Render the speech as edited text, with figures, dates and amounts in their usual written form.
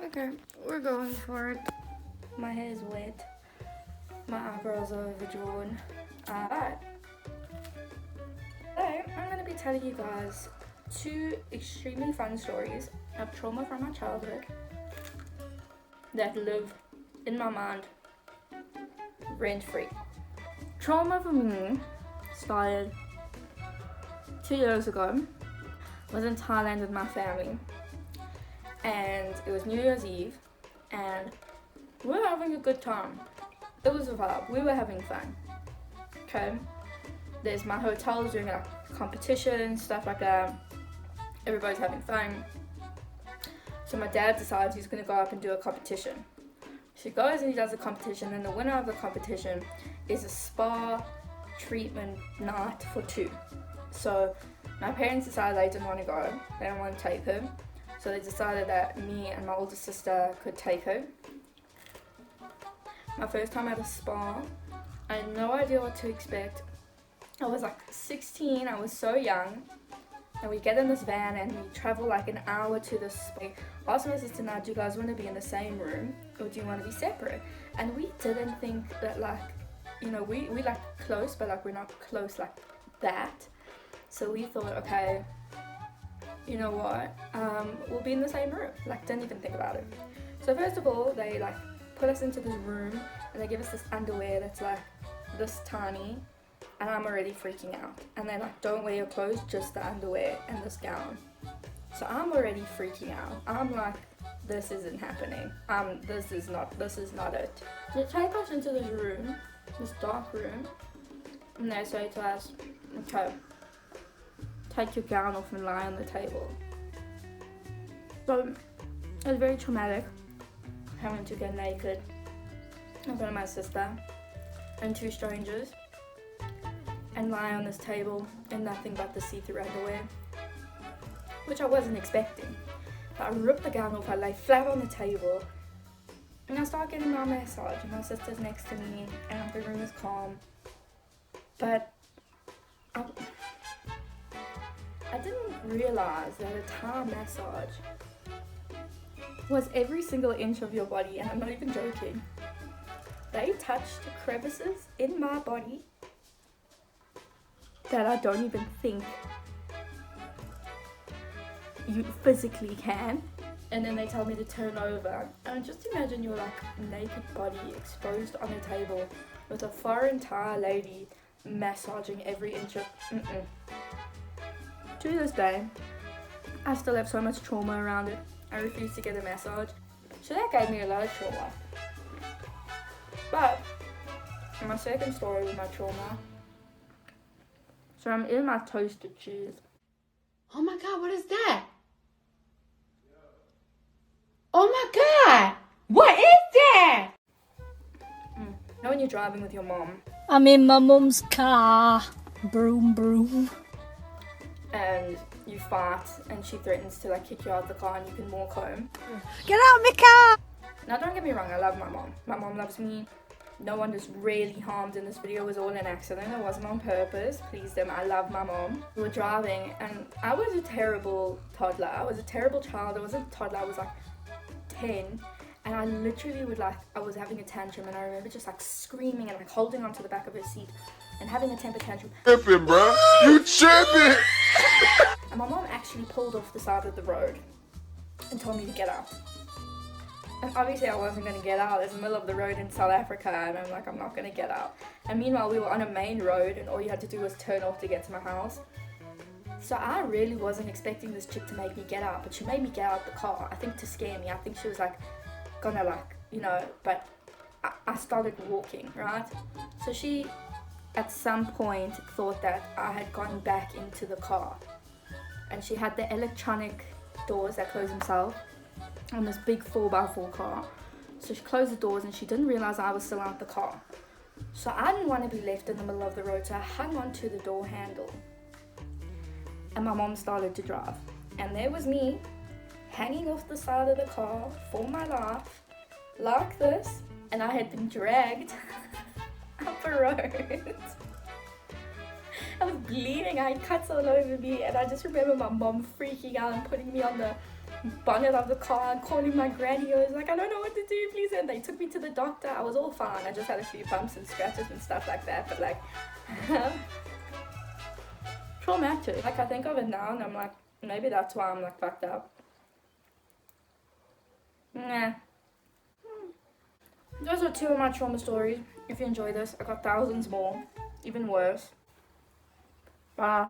Okay, we're going for it. My hair is wet. My eyebrows are overdrawn. But today I'm going to be telling you guys 2 extremely fun stories of trauma from my childhood that live in my mind rent-free. Trauma for me started 2 years ago. I was in Thailand with my family and it was New Year's Eve and we were having a good time. It was a vibe. We were having fun. Okay. There's my hotel doing like competitions, stuff like that. Everybody's having fun. So my dad decides he's gonna go up and do a competition. So he goes and he does a competition, and the winner of the competition is a spa treatment night for 2. So my parents decided they didn't want to go. They didn't want to take her. So they decided that me and my older sister could take her. My first time at a spa, I had no idea what to expect. I was like 16, I was so young. And we get in this van and we travel like an hour to the spa. I asked my sister, now, do you guys want to be in the same room or do you want to be separate? And we didn't think that like, you know, we like close, but like we're not close like that. So we thought, okay, you know what, we'll be in the same room. Like, didn't even think about it. So first of all, they like put us into this room and they give us this underwear that's like this tiny, and I'm already freaking out. And they're like, don't wear your clothes, just the underwear and this gown. So I'm already freaking out. I'm like, this isn't happening. This is not it. They take us into this room, this dark room, and they say to us, okay, take your gown off and lie on the table. So it was very traumatic, having to get naked in front of my sister and 2 strangers and lie on this table in nothing but the see-through underwear, which I wasn't expecting. But I ripped the gown off, I lay flat on the table, and I start getting my massage, and my sister's next to me, and the room is calm. But I didn't realize that a Thai massage was every single inch of your body, and I'm not even joking. They touched crevices in my body that I don't even think you physically can. And then they tell me to turn over, and just imagine your like naked body exposed on a table with a foreign Thai lady massaging every inch of To this day, I still have so much trauma around it. I refuse to get a massage. So that gave me a lot of trauma. But my second story with my trauma. So I'm in my toasted cheese. Oh my god, what is that? Oh my god! What is that? You know when you're driving with your mom I'm in my mum's car. Broom, broom. and you fart and she threatens to like kick you out the car and you can walk home. Get out of my car! Now don't get me wrong, I love my mom. My mom loves me. No one is really harmed in this video. It was all an accident. It wasn't on purpose. Please them. I love my mom. We were driving and I was a terrible toddler. I was a terrible child. I wasn't a toddler. I was like 10. And I literally I was having a tantrum, and I remember just like screaming and like holding onto the back of her seat and having a temper tantrum. Tripping, bro. You tripping. And my mom actually pulled off the side of the road and told me to get out. And obviously I wasn't going to get out. It's the middle of the road in South Africa, and I'm like, I'm not going to get out. And meanwhile, we were on a main road and all you had to do was turn off to get to my house. So I really wasn't expecting this chick to make me get out, but she made me get out the car, I think to scare me. I think she was like, gonna like, you know, but I started walking, right? So she, at some point, thought that I had gone back into the car. And she had the electronic doors that close themselves on this big 4x4 car. So she closed the doors and she didn't realize I was still out the car. So I didn't want to be left in the middle of the road, so I hung onto the door handle. And my mom started to drive. And there was me, hanging off the side of the car for my life, like this, and I had been dragged up a road. I was bleeding, I had cuts all over me, and I just remember my mom freaking out and putting me on the bonnet of the car and calling my granny. I was like, I don't know what to do, please. And they took me to the doctor. I was all fine. I just had a few bumps and scratches and stuff like that. But like, traumatic. Like I think of it now and I'm like, maybe that's why I'm like fucked up. Nah. Those are 2 of my trauma stories. If you enjoy this, I got thousands more, even worse. Bye.